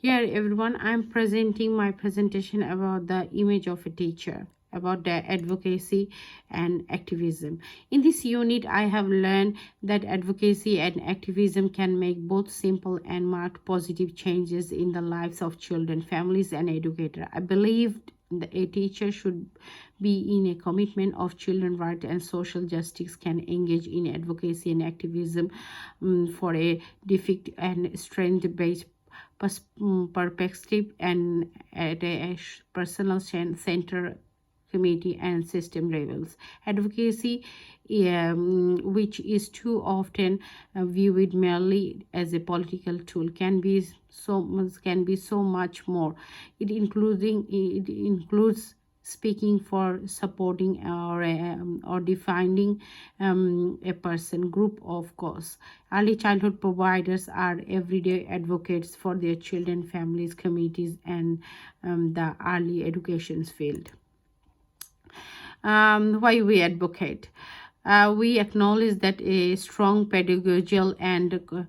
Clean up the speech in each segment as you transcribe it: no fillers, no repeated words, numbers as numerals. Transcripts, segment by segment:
Here everyone, I'm presenting my presentation about the image of a teacher, about the advocacy and activism. In this unit, I have learned that advocacy and activism can make both simple and marked positive changes in the lives of children, families, and educators. I believe a teacher should be in a commitment of children's rights and social justice can engage in advocacy and activism for a defect and strength-based perspective and at a personal center committee and system levels. Advocacy, which is too often viewed merely as a political tool, can be so much more. It includes speaking for, supporting, or defining a person, group, of course. Early childhood providers are everyday advocates for their children, families, communities, and the early education field. Why we advocate? We acknowledge that a strong pedagogical and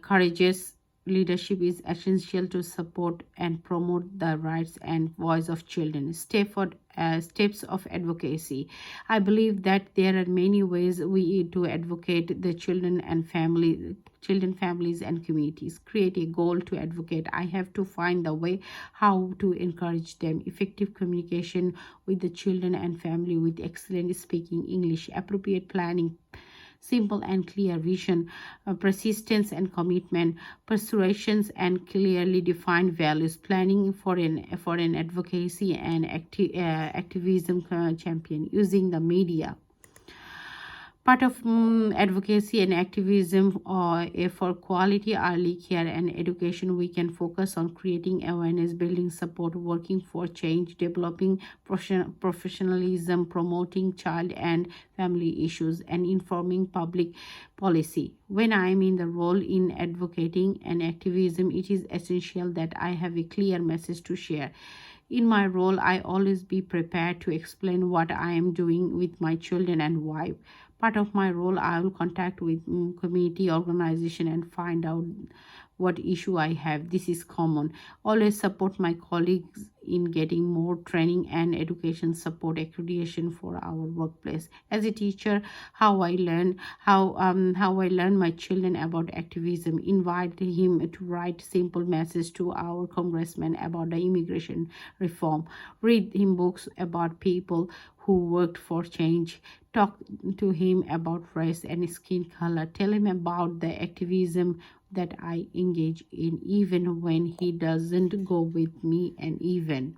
courageous leadership is essential to support and promote the rights and voice of children. Steps of advocacy. I believe that there are many ways we to advocate the children, families, and communities. Create a goal to advocate. I have to find the way how to encourage them. Effective communication with the children and family with excellent speaking English. Appropriate planning. Simple and clear vision, persistence and commitment, persuasions and clearly defined values, planning for an advocacy and activism champion, using the media. Part of advocacy and activism for quality early care and education, we can focus on creating awareness, building support, working for change, developing professionalism, promoting child and family issues, and informing public policy. When I am in the role in advocating and activism, it is essential that I have a clear message to share. In my role, I always be prepared to explain what I am doing with my children and why. Part of my role, I will contact with community organization and find out what issue I have. This is common. Always support my colleagues in getting more training and education support, accreditation for our workplace. As a teacher, how I learn my children about activism. Invite him to write simple message to our congressman about the immigration reform. Read him books about people who worked for change. Talk to him about race and skin color. Tell him about the activism that I engage in, even when he doesn't go with me. And even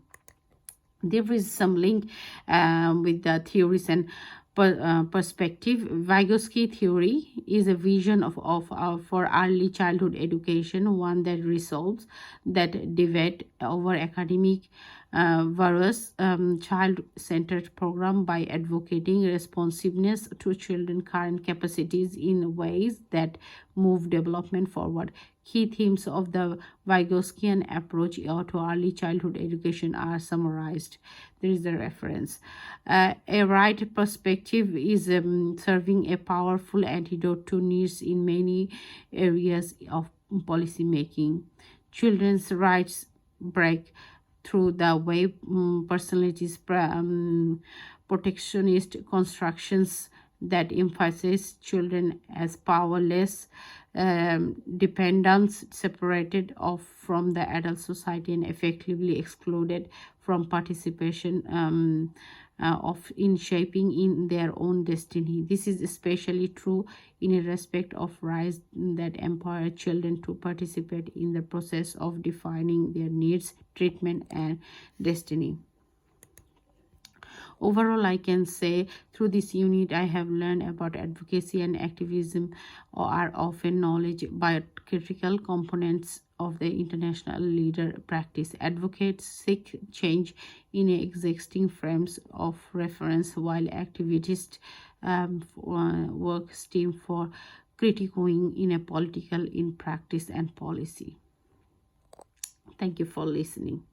there is some link with the theories and perspective. Vygotsky theory is a vision for early childhood education, one that resolves that debate over academic versus child-centered program by advocating responsiveness to children's current capacities in ways that move development forward. Key themes of the Vygotskian approach to early childhood education are summarized. There is a reference. A right perspective is serving a powerful antidote to needs in many areas of policy making. Children's rights break through the way personalities protectionist constructions that emphasize children as powerless dependents, separated off from the adult society and effectively excluded from participation in shaping in their own destiny. This is especially true in a respect of rights that empower children to participate in the process of defining their needs, treatment, and destiny. Overall, I can say through this unit, I have learned about advocacy and activism are often knowledge but critical components of the international leader practice. Advocates seek change in existing frames of reference, while activists work STEAM for critiquing in a political in practice and policy. Thank you for listening.